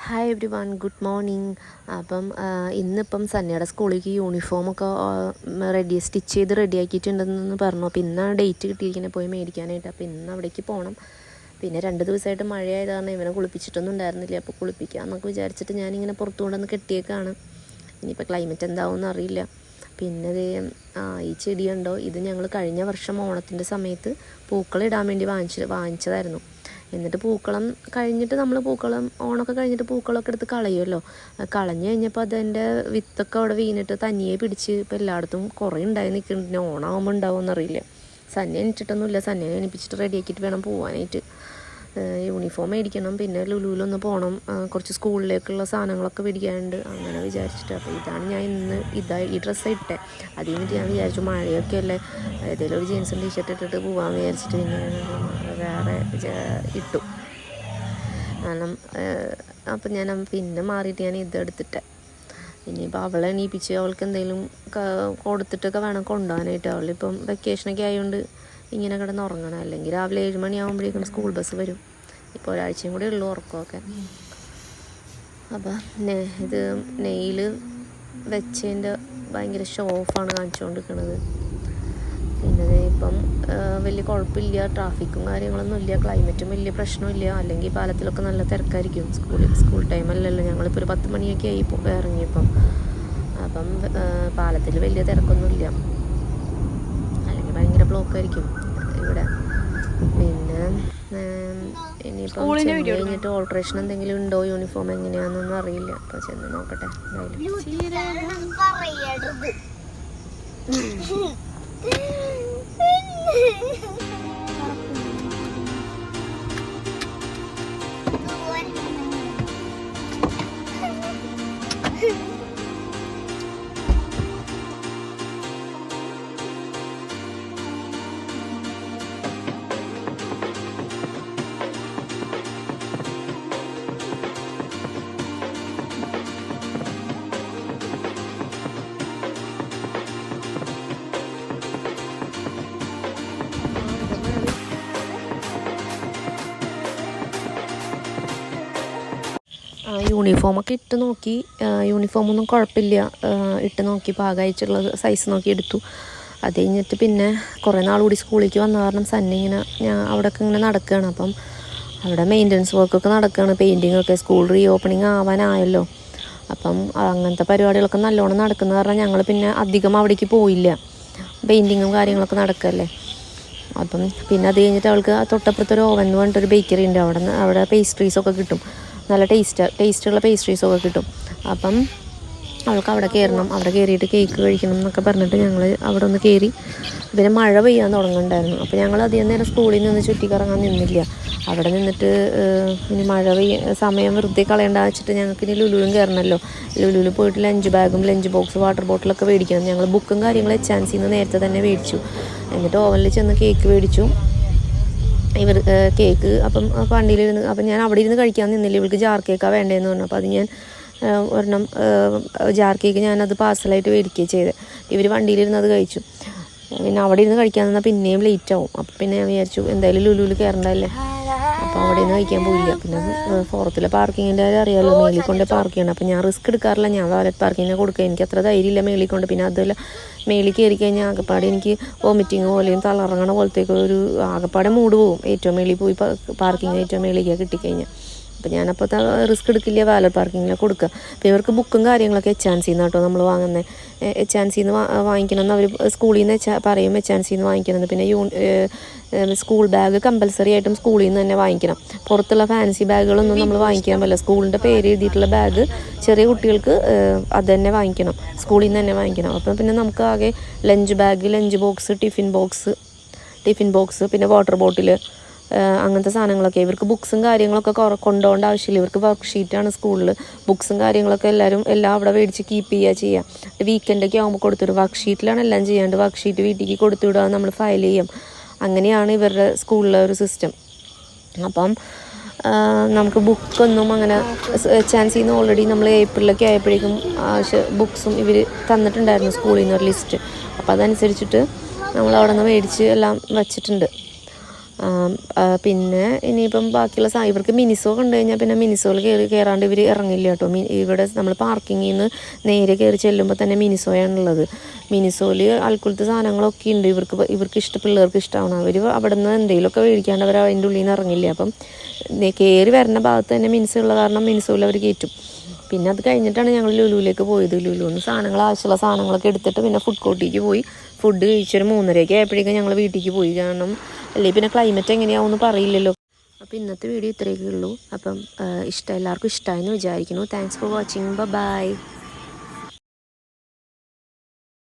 Hi every one, good morning. അപ്പം ഇന്നിപ്പം സന്യയുടെ സ്കൂളിലേക്ക് യൂണിഫോമൊക്കെ സ്റ്റിച്ച് ചെയ്ത് റെഡിയാക്കിയിട്ടുണ്ടെന്ന് പറഞ്ഞു. അപ്പോൾ ഇന്നാണ് ഡേറ്റ് കിട്ടിയിരിക്കുന്നത് പോയി മേടിക്കാനായിട്ട്. അപ്പോൾ ഇന്ന് അവിടേക്ക് പോകണം. പിന്നെ 2 ദിവസമായിട്ട് മഴയായത് കാരണം ഇവനെ കുളിപ്പിച്ചിട്ടൊന്നും ഉണ്ടായിരുന്നില്ല. അപ്പോൾ കുളിപ്പിക്കാമെന്നൊക്കെ വിചാരിച്ചിട്ട് ഞാനിങ്ങനെ പുറത്തു കൊണ്ടുവന്ന് കെട്ടിയേക്കാണ്. ഇനിയിപ്പോൾ ക്ലൈമറ്റ് എന്താവുമെന്ന് അറിയില്ല. പിന്നെ ഈ ചെടി കണ്ടോ, ഇത് ഞങ്ങൾ കഴിഞ്ഞ വർഷം ഓണത്തിൻ്റെ സമയത്ത് പൂക്കളിടാൻ വേണ്ടി വാങ്ങിച്ചതായിരുന്നു. എന്നിട്ട് പൂക്കളം കഴിഞ്ഞിട്ട് ഓണമൊക്കെ കഴിഞ്ഞിട്ട് പൂക്കളമൊക്കെ എടുത്ത് കളയുമല്ലോ. കളഞ്ഞു കഴിഞ്ഞപ്പോൾ അതിൻ്റെ വിത്തൊക്കെ അവിടെ വീണിട്ട് തനിയെ പിടിച്ച് ഇപ്പോൾ എല്ലായിടത്തും കുറേ ഉണ്ടായി നിൽക്കുന്നുണ്ട്. ഓണമാകുമ്പോൾ ഉണ്ടാവുമെന്നറിയില്ല. സന്യ എണിച്ചിട്ടൊന്നുമില്ല. സന്യ എണിപ്പിച്ചിട്ട് റെഡിയാക്കിയിട്ട് വേണം പോകാനായിട്ട്. യൂണിഫോം മേടിക്കണം, പിന്നെ ലുലുവിലൊന്ന് പോകണം, കുറച്ച് സ്കൂളിലേക്കുള്ള സാധനങ്ങളൊക്കെ മേടിക്കാനുണ്ട്. അങ്ങനെ വിചാരിച്ചിട്ട് അപ്പോൾ ഇതാണ് ഞാൻ ഇന്ന് ഈ ഡ്രസ്സ് ഇട്ടേ. അതിൽ നിന്നിട്ട് ഞാൻ വിചാരിച്ചു മഴയൊക്കെ അല്ലേ, ഏതെങ്കിലും ഒരു ജീൻസും ടീഷർട്ട് ഇട്ടിട്ട് പോകാമെന്ന് വിചാരിച്ചിട്ട് പിന്നെ വേറെ ഇട്ടു. കാരണം അപ്പം ഞാൻ പിന്നെ മാറിയിട്ട് ഞാൻ ഇതെടുത്തിട്ട് ഇനിയിപ്പോൾ അവളെ എണീപ്പിച്ച് അവൾക്ക് എന്തെങ്കിലും കൊടുത്തിട്ടൊക്കെ വേണം കൊണ്ടുപോകാനായിട്ട്. അവളിപ്പം വെക്കേഷനൊക്കെ ആയതുകൊണ്ട് ഇങ്ങനെ കിടന്ന് ഉറങ്ങണം. അല്ലെങ്കിൽ രാവിലെ 7 മണിയാകുമ്പോഴേക്കും സ്കൂൾ ബസ് വരും. ഇപ്പോൾ ഒരാഴ്ചയും കൂടെ ഉള്ളൂ ഉറക്കമൊക്കെ. അപ്പോൾ ഇത് നെയിൽ വെച്ചതിൻ്റെ ഭയങ്കര ഷോ ഓഫാണ് കാണിച്ചുകൊണ്ടിരിക്കുന്നത്. പിന്നെ ഇപ്പം വലിയ കുഴപ്പമില്ല, ട്രാഫിക്കും കാര്യങ്ങളൊന്നും ഇല്ല, ക്ലൈമറ്റും വലിയ പ്രശ്നമില്ല. അല്ലെങ്കിൽ പാലത്തിലൊക്കെ നല്ല തിരക്കായിരിക്കും. സ്കൂൾ ടൈമല്ലല്ലോ, ഞങ്ങളിപ്പോൾ ഒരു 10 മണിയൊക്കെ ആയി ഇറങ്ങിയപ്പം. അപ്പം പാലത്തിൽ വലിയ തിരക്കൊന്നുമില്ല, അല്ലെങ്കിൽ ഭയങ്കര ബ്ലോക്കായിരിക്കും ഇവിടെ. പിന്നെ ഇനിയിപ്പം കഴിഞ്ഞിട്ട് ഓൾട്രേഷൻ എന്തെങ്കിലും ഉണ്ടോ, യൂണിഫോം എങ്ങനെയാണെന്നൊന്നും അറിയില്ല. അപ്പോൾ ചെന്ന് നോക്കട്ടെ യൂണിഫോമൊക്കെ ഇട്ട് നോക്കി. യൂണിഫോമൊന്നും കുഴപ്പമില്ല. ഇട്ട് നോക്കി പാകമായിട്ടുള്ള സൈസ് നോക്കി എടുത്തു. അത് കഴിഞ്ഞിട്ട് പിന്നെ കുറേ നാളുകൂടി സ്കൂളിലേക്ക് വന്ന കാരണം സന്നിങ്ങനെ അവിടെയൊക്കെ ഇങ്ങനെ നടക്കുകയാണ്. അപ്പം അവിടെ മെയിൻ്റനൻസ് വർക്കൊക്കെ നടക്കുകയാണ്, പെയിൻറ്റിങ്ങൊക്കെ. സ്കൂൾ റീ ഓപ്പണിങ് ആവാനായല്ലോ. അപ്പം അങ്ങനത്തെ പരിപാടികളൊക്കെ നല്ലോണം നടക്കുന്ന കാരണം ഞങ്ങൾ പിന്നെ അധികം അവിടേക്ക് പോയില്ല. പെയിൻറ്റിങ്ങും കാര്യങ്ങളൊക്കെ നടക്കുകയല്ലേ. അപ്പം പിന്നെ അത് കഴിഞ്ഞിട്ട് അവൾക്ക് തൊട്ടപ്പുറത്തൊരു ഓവൻ എന്ന് പറഞ്ഞിട്ടൊരു ബേക്കറി ഉണ്ട്. അവിടെ പേസ്ട്രീസൊക്കെ കിട്ടും, നല്ല ടേസ്റ്റുള്ള പേസ്ട്രീസൊക്കെ കിട്ടും. അപ്പം അവൾക്ക് അവിടെ കയറണം, അവിടെ കയറിയിട്ട് കേക്ക് കഴിക്കണം എന്നൊക്കെ പറഞ്ഞിട്ട് ഞങ്ങൾ അവിടെ ഒന്ന് കയറി. പിന്നെ മഴ പെയ്യാൻ തുടങ്ങുന്നുണ്ടായിരുന്നു. അപ്പോൾ ഞങ്ങൾ അധികം നേരം സ്കൂളിൽ നിന്ന് ചുറ്റിക്കറങ്ങാൻ നിന്നില്ല. അവിടെ നിന്നിട്ട് ഇനി സമയം വെറുതെ കളയേണ്ട വെച്ചിട്ട് ഞങ്ങൾക്ക് ഇനി ലുലുവിലും കയറണമല്ലോ. ലുലുവിൽ പോയിട്ട് ലഞ്ച് ബാഗും ലഞ്ച് ബോക്സ് വാട്ടർ ബോട്ടിലൊക്കെ മേടിക്കണം. ഞങ്ങൾ ബുക്കും കാര്യങ്ങളും എച്ചാൻസിന്ന് നേരത്തെ തന്നെ മേടിച്ചു. എന്നിട്ട് ഓവനിൽ ചെന്ന് കേക്ക് മേടിച്ചു. കേക്ക് അപ്പം വണ്ടിയിലിരുന്ന്, അപ്പം ഞാൻ അവിടെ ഇരുന്ന് കഴിക്കാൻ നിന്നില്ല. ഇവൾക്ക് ജാർ കേക്കാണ് വേണ്ടതെന്ന് പറഞ്ഞു. അപ്പോൾ അത് ഞാൻ ഒരെണ്ണം ജാർ കേക്ക് ഞാനത് പാർസലായിട്ട് മേടിക്കുകയും ചെയ്ത്. ഇവർ വണ്ടിയിലിരുന്ന് അത് കഴിച്ചു. പിന്നെ അവിടെ ഇരുന്ന് കഴിക്കാൻ നിന്നാൽ പിന്നെയും ലേറ്റ് ആവും. അപ്പം പിന്നെ ഞാൻ വിചാരിച്ചു എന്തായാലും ലുലുവിൽ കയറണ്ടല്ലേ, അപ്പോൾ അവിടെ നിന്ന് കഴിക്കാൻ പോയില്ല. പിന്നെ പുറത്തിലെ പാർക്കിങ്ങിൻ്റെ കാര്യം അറിയാമല്ലോ, മേളിൽ കൊണ്ട് പാർക്ക് ചെയ്യണം. അപ്പോൾ ഞാൻ റിസ്ക് എടുക്കാറില്ല, ഞാൻ വാലറ്റ് പാർക്കിങ്ങിനെ കൊടുക്കുക. എനിക്ക് അത്ര ധൈര്യമില്ല മേളിൽ കൊണ്ട്. പിന്നെ അതുമല്ല മേളിൽ കയറി കഴിഞ്ഞാൽ ആകപ്പാടെ എനിക്ക് വോമിറ്റിങ് പോലെയും തളറങ്ങണ പോലത്തേക്ക് ഒരു ആകപ്പാടെ മൂഡ് പോവും. ഏറ്റവും മേളിൽ പോയി പാർക്കിങ് ഏറ്റവും മേളിലേക്ക് കിട്ടിക്കഴിഞ്ഞാൽ. അപ്പോൾ ഞാനപ്പോൾ റിസ്ക് എടുക്കില്ല, വാലറ്റ് പാർക്കിങ്ങിലാണ് കൊടുക്കുക. അപ്പോൾ ഇവർക്ക് ബുക്കും കാര്യങ്ങളൊക്കെ എച്ചാൻസിന്ന് കേട്ടോ നമ്മൾ വാങ്ങുന്നത്. എച്ചാൻസിന്ന് വാങ്ങിക്കണമെന്ന് അവർ സ്കൂളിൽ നിന്ന് പറയും, എച്ചാൻസിന്ന് വാങ്ങിക്കണമെന്ന്. പിന്നെ സ്കൂൾ ബാഗ് കമ്പൽസറി ആയിട്ടും സ്കൂളിൽ നിന്ന് തന്നെ വാങ്ങിക്കണം. പുറത്തുള്ള ഫാൻസി ബാഗുകളൊന്നും നമ്മൾ വാങ്ങിക്കാൻ പറ്റില്ല. സ്കൂളിൻ്റെ പേര് എഴുതിയിട്ടുള്ള ബാഗ് ചെറിയ കുട്ടികൾക്ക് അത് തന്നെ വാങ്ങിക്കണം, സ്കൂളിൽ നിന്ന് തന്നെ വാങ്ങിക്കണം. അപ്പം പിന്നെ നമുക്ക് ആകെ lunch bag, lunch box, tiffin box, പിന്നെ വാട്ടർ ബോട്ടിൽ, അങ്ങനത്തെ സാധനങ്ങളൊക്കെ. ഇവർക്ക് ബുക്സും കാര്യങ്ങളൊക്കെ കൊണ്ടുപോകേണ്ട ആവശ്യമില്ല. ഇവർക്ക് വർക്ക്ഷീറ്റാണ് സ്കൂളിൽ. ബുക്സും കാര്യങ്ങളൊക്കെ എല്ലാം അവിടെ മേടിച്ച് കീപ്പ് ചെയ്യുക. വീക്കെൻഡൊക്കെ ആകുമ്പോൾ കൊടുത്തിടും. വർക്ക്ഷീറ്റിലാണ് എല്ലാം ചെയ്യാണ്ട്. വർക്ക്ഷീറ്റ് വീട്ടിലേക്ക് കൊടുത്തുവിടുക, നമ്മൾ ഫയൽ ചെയ്യാം. അങ്ങനെയാണ് ഇവരുടെ സ്കൂളിലെ ഒരു സിസ്റ്റം. അപ്പം നമുക്ക് ബുക്കൊന്നും അങ്ങനെ ചാൻസിൽ നിന്ന് ഓൾറെഡി നമ്മൾ ഏപ്രിലൊക്കെ ആയപ്പോഴേക്കും ബുക്സും ഇവർ തന്നിട്ടുണ്ടായിരുന്നു സ്കൂളിൽ നിന്നൊരു ലിസ്റ്റ്. അപ്പോൾ അതനുസരിച്ചിട്ട് നമ്മൾ അവിടെ നിന്ന് മേടിച്ച് എല്ലാം വച്ചിട്ടുണ്ട്. പിന്നെ ഇനിയിപ്പം ബാക്കിയുള്ള ഇവർക്ക് മിനിസോ കണ്ടു കഴിഞ്ഞാൽ പിന്നെ മിനിസോയിൽ കയറാണ്ട് ഇവർ ഇറങ്ങില്ല കേട്ടോ. ഇവിടെ നമ്മൾ പാർക്കിങ്ങിൽ നിന്ന് നേരെ കയറി ചെല്ലുമ്പോൾ തന്നെ മിനിസോയാണുള്ളത്. മിനിസോയിൽ ആൾക്കുലത്തെ സാധനങ്ങളൊക്കെ ഉണ്ട്. ഇവർക്ക് പിള്ളേർക്ക് ഇഷ്ടമാണ്. അവർ അവിടെ നിന്ന് എന്തെങ്കിലുമൊക്കെ മേടിക്കാണ്ട് അവർ അതിൻ്റെ ഉള്ളിൽ നിന്ന് ഇറങ്ങില്ല. അപ്പം കയറി വരുന്ന ഭാഗത്ത് തന്നെ മിനിസോ ഉള്ള കാരണം മിനിസോയിൽ അവർ കയറ്റും. പിന്നെ അത് കഴിഞ്ഞിട്ടാണ് ഞങ്ങൾ ലുലുവിലേക്ക് പോയത്. ലുലുവിന് ആവശ്യമുള്ള സാധനങ്ങളൊക്കെ എടുത്തിട്ട് പിന്നെ ഫുഡ് കോർട്ടിലേക്ക് പോയി. ഫുഡ് കഴിച്ചൊരു 3:30 ആയപ്പോഴേക്കും ഞങ്ങൾ വീട്ടിലേക്ക് പോയി. കാരണം അല്ലെങ്കിൽ പിന്നെ ക്ലൈമറ്റ് എങ്ങനെയാവുമെന്ന് പറയില്ലല്ലോ. അപ്പോൾ ഇന്നത്തെ വീഡിയോ ഇത്രയൊക്കെ ഉള്ളൂ. അപ്പം എല്ലാവർക്കും ഇഷ്ടമായെന്ന് വിചാരിക്കുന്നു. Thanks for watching. ബൈ.